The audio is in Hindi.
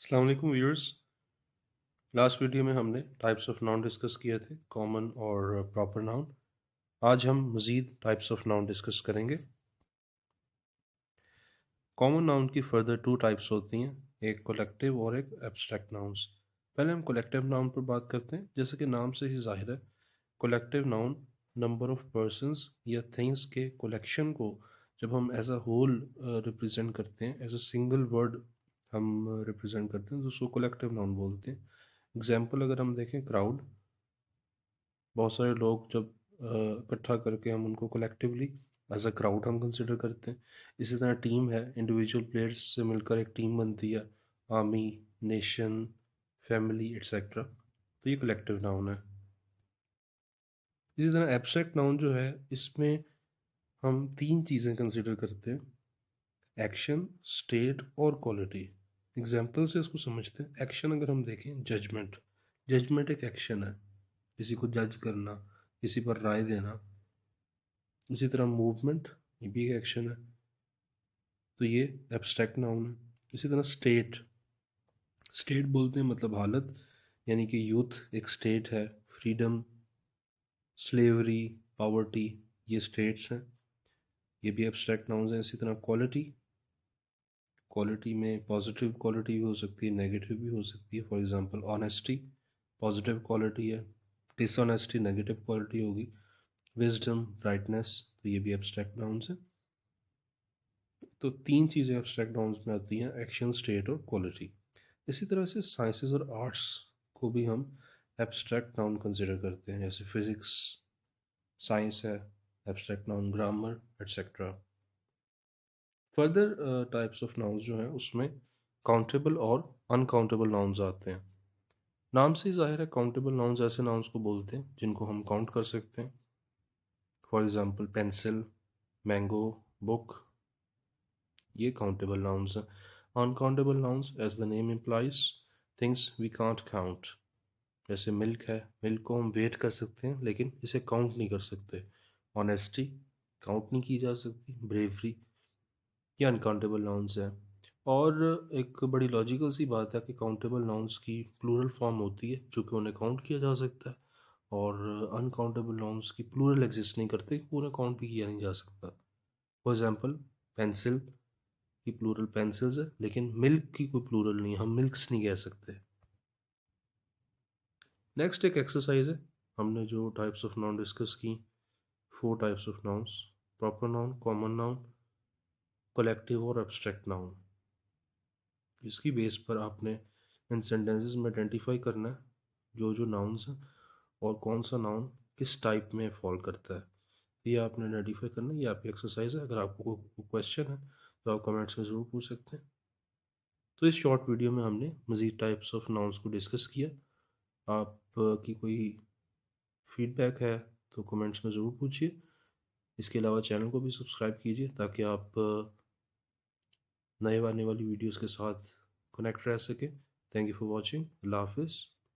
अस्सलाम वालेकुम व्यूअर्स। लास्ट वीडियो में हमने टाइप्स ऑफ नाउन डिस्कस किए थे, कॉमन और प्रॉपर नाउन। आज हम मज़ीद टाइप्स ऑफ नाउन डिस्कस करेंगे। कॉमन नाउन की फर्दर टू टाइप्स होती हैं, एक कलेक्टिव और एक एब्स्ट्रैक्ट नाउन्स। पहले हम कलेक्टिव नाउन पर बात करते हैं। जैसे कि नाम से ही जाहिर है, collective noun number of persons या थिंग्स के कलेक्शन को जब हम एज अ होल रिप्रेजेंट करते हैं, एज अ सिंगल वर्ड हम रिप्रेजेंट करते हैं, तो उसको कलेक्टिव नाउन बोलते हैं। एग्जाम्पल अगर हम देखें, क्राउड, बहुत सारे लोग जब इकट्ठा करके हम उनको कलेक्टिवली एज अ क्राउड हम कंसिडर करते हैं। इसी तरह टीम है, इंडिविजुअल प्लेयर्स से मिलकर एक टीम बनती है, आर्मी, नेशन, फैमिली एक्सेट्रा। तो ये कलेक्टिव नाउन है। इसी तरह एब्स्ट्रैक्ट नाउन जो है, इसमें हम तीन चीज़ें कंसिडर करते हैं, एक्शन, स्टेट और क्वालिटी। एग्जाम्पल से इसको समझते हैं। एक्शन अगर हम देखें, जजमेंट, जजमेंट एक एक्शन है, किसी को जज करना, किसी पर राय देना। इसी तरह मूवमेंट, ये भी एक एक्शन है, तो ये एब्स्ट्रैक्ट नाउन है। इसी तरह स्टेट, स्टेट बोलते हैं मतलब हालत, यानी कि यूथ एक स्टेट है, फ्रीडम, स्लेवरी, पॉवर्टी, ये स्टेट्स हैं, ये भी एब्स्ट्रैक्ट नाउन हैं। इसी तरह क्वालिटी, क्वालिटी में पॉजिटिव क्वालिटी भी हो सकती है, नेगेटिव भी हो सकती है। For example honesty positive quality है, डिसऑनेस्टी नेगेटिव क्वालिटी होगी, विजडम, राइटनेस, तो ये भी एब्स्ट्रैक्ट नाउन्स हैं। तो तीन चीज़ें एब्स्ट्रैक्ट नाउन्स में आती हैं, एक्शन, स्टेट और क्वालिटी। इसी तरह से साइंसेस और आर्ट्स को भी हम एब्स्ट्रैक्ट नाउन कंसिडर करते हैं। जैसे फिजिक्स साइंस है, abstract noun, grammar etcetera. Further types of nouns जो हैं, उसमें काउंटेबल और अनकाउंटेबल नाउन्स आते हैं। नाम से ही जाहिर है, काउंटेबल नाउन्स ऐसे नाउन्स को बोलते हैं जिनको हम काउंट कर सकते हैं। For example pencil, mango, book, ये काउंटेबल नाउन्स हैं। Uncountable nouns, as the name implies, things we can't count. जैसे मिल्क है, मिल्क को हम वेट कर सकते हैं लेकिन इसे काउंट नहीं कर सकते। ऑनेस्टी काउंट नहीं की जा सकती। ब्रेवरी, ये अनकाउंटेबल नाउन्स हैं। और एक बड़ी लॉजिकल सी बात है कि काउंटेबल नाउन्स की प्लूरल फॉर्म होती है जो कि उन्हें काउंट किया जा सकता है, और अनकाउंटेबल नाउन्स की प्लूरल एग्जिस्ट नहीं करते, पूरा काउंट भी किया नहीं जा सकता। फॉर एग्जांपल पेंसिल की प्लूरल पेंसिल्स है, लेकिन मिल्क की कोई प्लूरल नहीं है, हम मिल्क्स नहीं कह सकते। नेक्स्ट एक एक्सरसाइज है। हमने जो टाइप्स ऑफ नाउन डिस्कस की, four types of nouns, proper noun, common noun, collective और एब्स्ट्रैक्ट नाउन। इसकी बेस पर आपने इन सेंटेंसेस में आइडेंटिफाई करना है जो जो नाउन्स हैं और कौन सा नाउन किस टाइप में फॉल करता है, ये आपने आइडेंटिफाई करना है। ये आपकी एक्सरसाइज है। अगर आपको कोई क्वेश्चन है तो आप कमेंट्स में ज़रूर पूछ सकते हैं। तो इस शॉर्ट वीडियो में हमने मज़ीद टाइप्स ऑफ नाउन्स को डिस्कस किया। आप की कोई फीडबैक है तो कमेंट्स में ज़रूर पूछिए। इसके अलावा चैनल को भी सब्सक्राइब कीजिए ताकि आप नए आने वाली वीडियोस के साथ कनेक्ट रह सकें। Thank you for watching. अल्लाह हाफिज़।